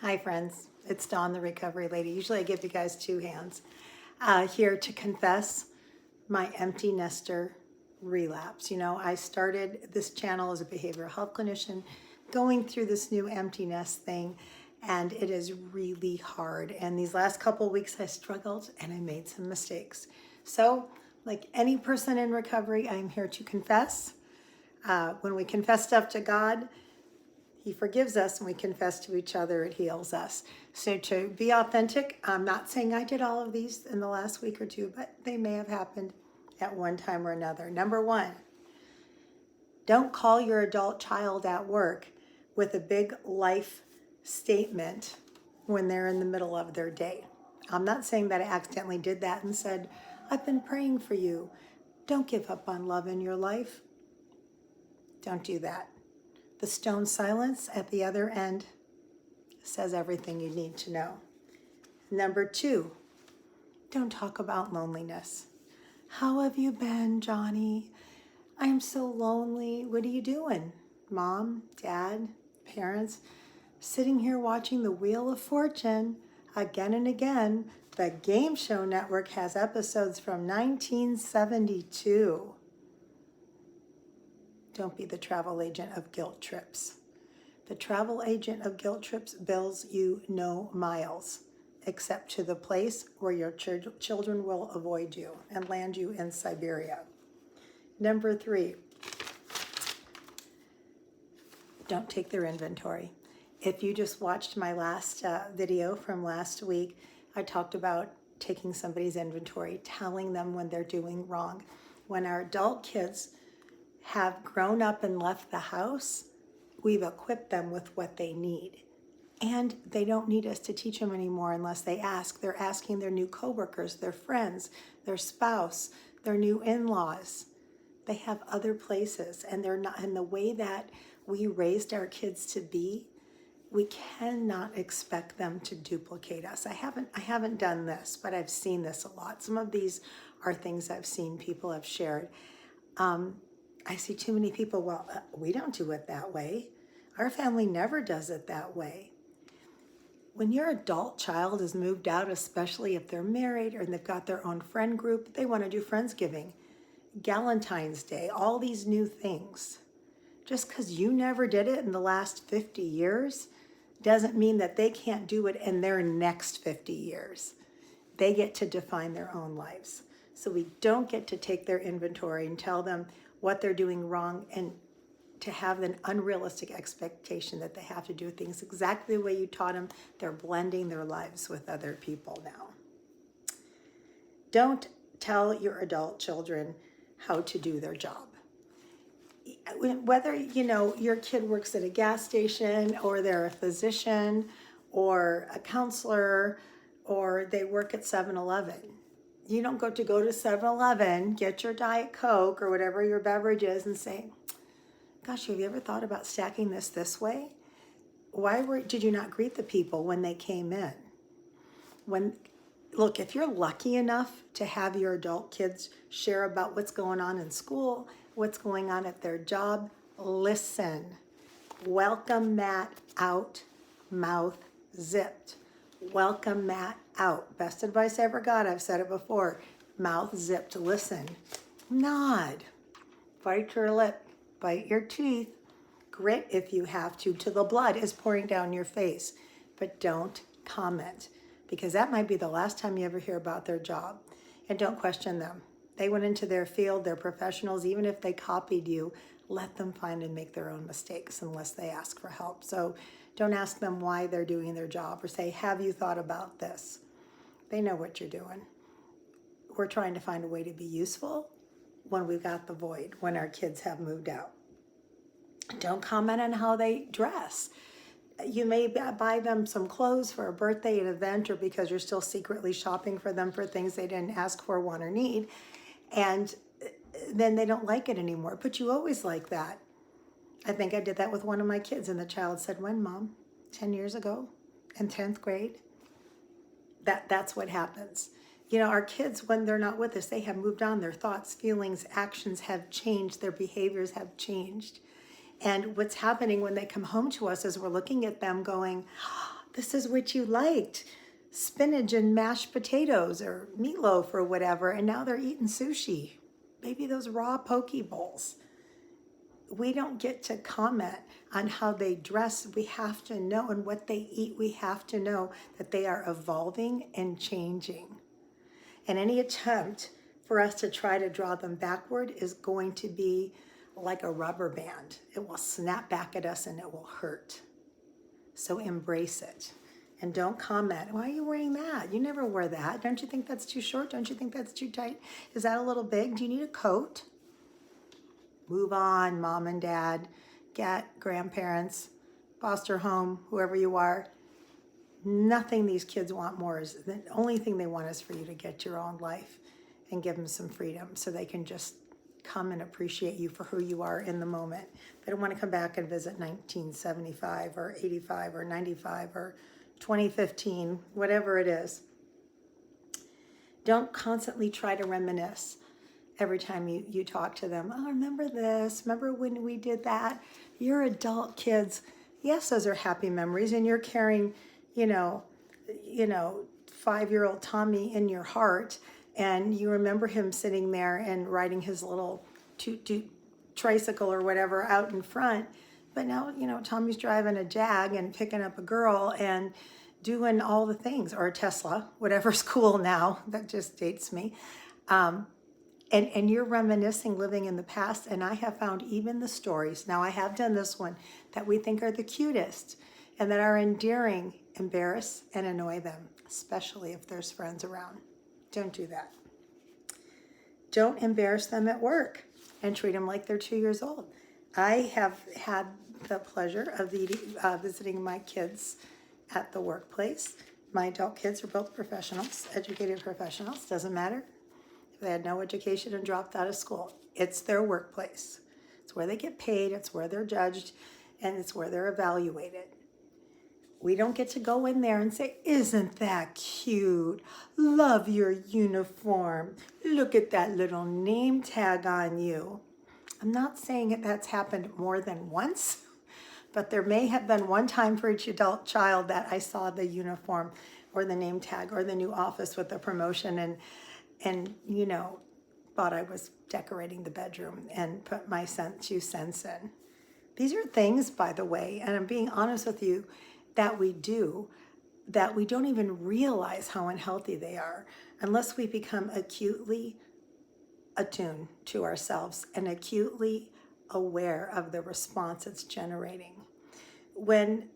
Hi friends, it's Dawn, the recovery lady. Usually I give you guys two hands here to confess my empty nester relapse. You know, I started this channel as a behavioral health clinician going through this new empty nest thing, and it is really hard. And these last couple of weeks I struggled and I made some mistakes. So like any person in recovery, I'm here to confess. When we confess stuff to God, He forgives us, and we confess to each other, it heals us. So to be authentic, I'm not saying I did all of these in the last week or two, but they may have happened at one time or another. Number one, don't call your adult child at work with a big life statement when they're in the middle of their day. I'm not saying that I accidentally did that and said, I've been praying for you. Don't give up on love in your life. Don't do that. The stone silence at the other end says everything you need to know. Number two, don't talk about loneliness. How have you been, Johnny? I am so lonely. What are you doing? Mom, dad, parents, sitting here watching the Wheel of Fortune again and again. The Game Show Network has episodes from 1972. Don't be the travel agent of guilt trips. The travel agent of guilt trips bills you no miles, except to the place where your children will avoid you and land you in Siberia. Number three, don't take their inventory. If you just watched my last video from last week, I talked about taking somebody's inventory, telling them when they're doing wrong. When our adult kids have grown up and left the house, we've equipped them with what they need. And they don't need us to teach them anymore unless they ask. They're asking their new coworkers, their friends, their spouse, their new in-laws. They have other places, and they're not in the way that we raised our kids to be. We cannot expect them to duplicate us. I haven't done this, but I've seen this a lot. Some of these are things I've seen people have shared. I see too many people, we don't do it that way. Our family never does it that way. When your adult child is moved out, especially if they're married or they've got their own friend group, they want to do Friendsgiving, Galentine's Day, all these new things. Just because you never did it in the last 50 years doesn't mean that they can't do it in their next 50 years. They get to define their own lives. So we don't get to take their inventory and tell them what they're doing wrong and to have an unrealistic expectation that they have to do things exactly the way you taught them. They're blending their lives with other people now. Don't tell your adult children how to do their job. Whether, your kid works at a gas station or they're a physician or a counselor or they work at 7-Eleven. You don't go to 7-Eleven, get your Diet Coke or whatever your beverage is and say, gosh, have you ever thought about stacking this way? Did you not greet the people when they came in? Look, if you're lucky enough to have your adult kids share about what's going on in school, what's going on at their job, listen. Welcome Matt out, mouth zipped. Welcome Matt out. Best advice I ever got, I've said it before. Mouth zipped, listen. Nod. Bite your lip, bite your teeth. Grit if you have to till the blood is pouring down your face. But don't comment, because that might be the last time you ever hear about their job. And don't question them. They went into their field, they're professionals. Even if they copied you, let them find and make their own mistakes unless they ask for help. So don't ask them why they're doing their job or say, have you thought about this? They know what you're doing. We're trying to find a way to be useful when we've got the void, when our kids have moved out. Don't comment on how they dress. You may buy them some clothes for a birthday, an event, or because you're still secretly shopping for them for things they didn't ask for, want, or need. And then they don't like it anymore. But you always like that. I think I did that with one of my kids, and the child said, when, Mom? 10 years ago? In 10th grade? That's what happens. Our kids, when they're not with us, they have moved on. Their thoughts, feelings, actions have changed. Their behaviors have changed. And what's happening when they come home to us is we're looking at them going, This is what you liked. Spinach and mashed potatoes or meatloaf or whatever, and now they're eating sushi. Maybe those raw poke bowls. We don't get to comment on how they dress. We have to know, and what they eat, we have to know that they are evolving and changing. And any attempt for us to try to draw them backward is going to be like a rubber band. It will snap back at us and it will hurt. So embrace it. And don't comment, why are you wearing that? You never wore that. Don't you think that's too short? Don't you think that's too tight? Is that a little big? Do you need a coat? Move on, mom and dad, grandparents, foster home, whoever you are. Nothing these kids want more is, the only thing they want is for you to get your own life and give them some freedom so they can just come and appreciate you for who you are in the moment. They don't want to come back and visit 1975 or 85 or 95 or 2015, whatever it is. Don't constantly try to reminisce every time you talk to them. Oh, remember this? Remember when we did that? You're adult kids. Yes, those are happy memories, and you're carrying, 5-year-old Tommy in your heart, and you remember him sitting there and riding his little toot-toot tricycle or whatever out in front. But now, Tommy's driving a Jag and picking up a girl and doing all the things, or a Tesla, whatever's cool now. That just dates me. And you're reminiscing, living in the past. And I have found even the stories, now I have done this one, that we think are the cutest and that are endearing, embarrass and annoy them, especially if there's friends around. Don't do that. Don't embarrass them at work and treat them like they're 2 years old. I have had the pleasure of visiting my kids at the workplace. My adult kids are both professionals, educated professionals, doesn't matter. If they had no education and dropped out of school, it's their workplace. It's where they get paid, it's where they're judged, and it's where they're evaluated. We don't get to go in there and say, isn't that cute? Love your uniform. Look at that little name tag on you. I'm not saying that that's happened more than once, but there may have been one time for each adult child that I saw the uniform or the name tag or the new office with the promotion and thought I was decorating the bedroom and put my 2 cents in. These are things, by the way, and I'm being honest with you, that we do, that we don't even realize how unhealthy they are unless we become acutely attuned to ourselves and acutely aware of the response it's generating. One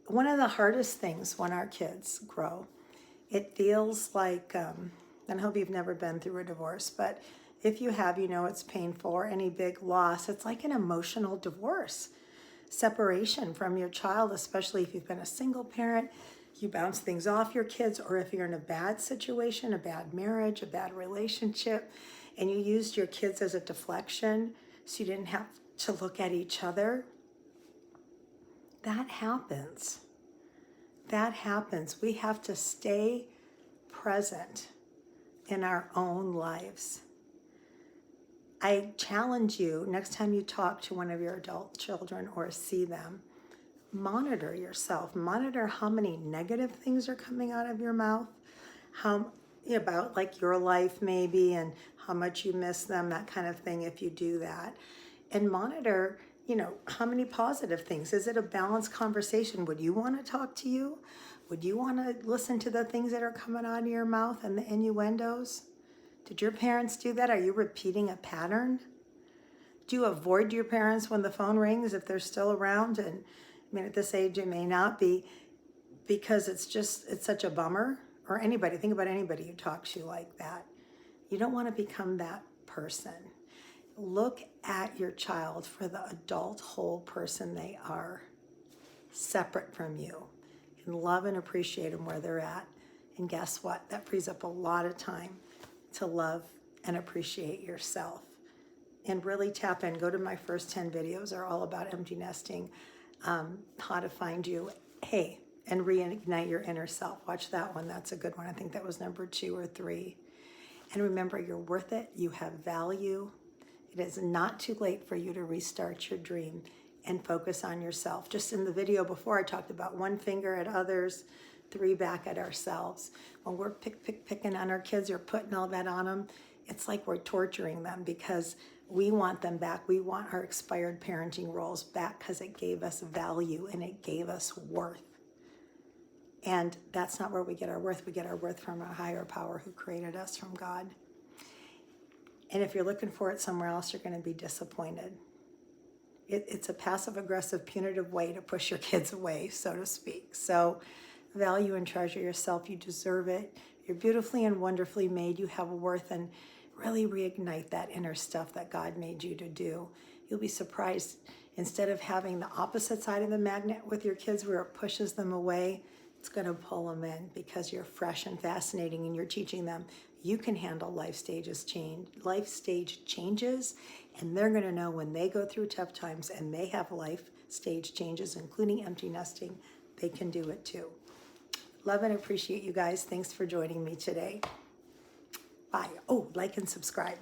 of the hardest things when our kids grow, it feels like, and I hope you've never been through a divorce, but if you have, it's painful, or any big loss. It's like an emotional divorce, separation from your child, especially if you've been a single parent. You bounce things off your kids, or if you're in a bad situation, a bad marriage, a bad relationship, and you used your kids as a deflection so you didn't have to look at each other. That happens. That happens. We have to stay present in our own lives. I challenge you, next time you talk to one of your adult children or see them, monitor yourself. Monitor how many negative things are coming out of your mouth, about like your life maybe, and how much you miss them, that kind of thing, if you do that. And monitor, how many positive things. Is it a balanced conversation? Would you want to talk to you? Would you want to listen to the things that are coming out of your mouth and the innuendos? Did your parents do that? Are you repeating a pattern? Do you avoid your parents when the phone rings if they're still around? And at this age it may not be, because it's such a bummer. Or anybody, think about anybody who talks to you like that. You don't want to become that person. Look at your child for the adult whole person they are, separate from you, and love and appreciate them where they're at. And guess what? That frees up a lot of time to love and appreciate yourself. And really tap in. Go to my first 10 videos. They're all about empty nesting, how to find you, and reignite your inner self. Watch that one. That's a good one. I think that was number 2 or 3. And remember, you're worth it. You have value. It is not too late for you to restart your dream. and focus on yourself. Just in the video before, I talked about 1 finger at others, 3 back at ourselves. When we're picking on our kids or putting all that on them, it's like we're torturing them because we want them back. We want our expired parenting roles back because it gave us value and it gave us worth. And that's not where we get our worth. We get our worth from a higher power who created us, from God. And if you're looking for it somewhere else, you're going to be disappointed. It's a passive-aggressive, punitive way to push your kids away, so to speak. So value and treasure yourself. You deserve it. You're beautifully and wonderfully made. You have worth, and really reignite that inner stuff that God made you to do. You'll be surprised. Instead of having the opposite side of the magnet with your kids where it pushes them away, it's going to pull them in because you're fresh and fascinating and you're teaching them you can handle life stage changes, and they're going to know when they go through tough times and they have life stage changes, including empty nesting, they can do it too. Love and appreciate you guys. Thanks for joining me today. Bye. Oh, like and subscribe.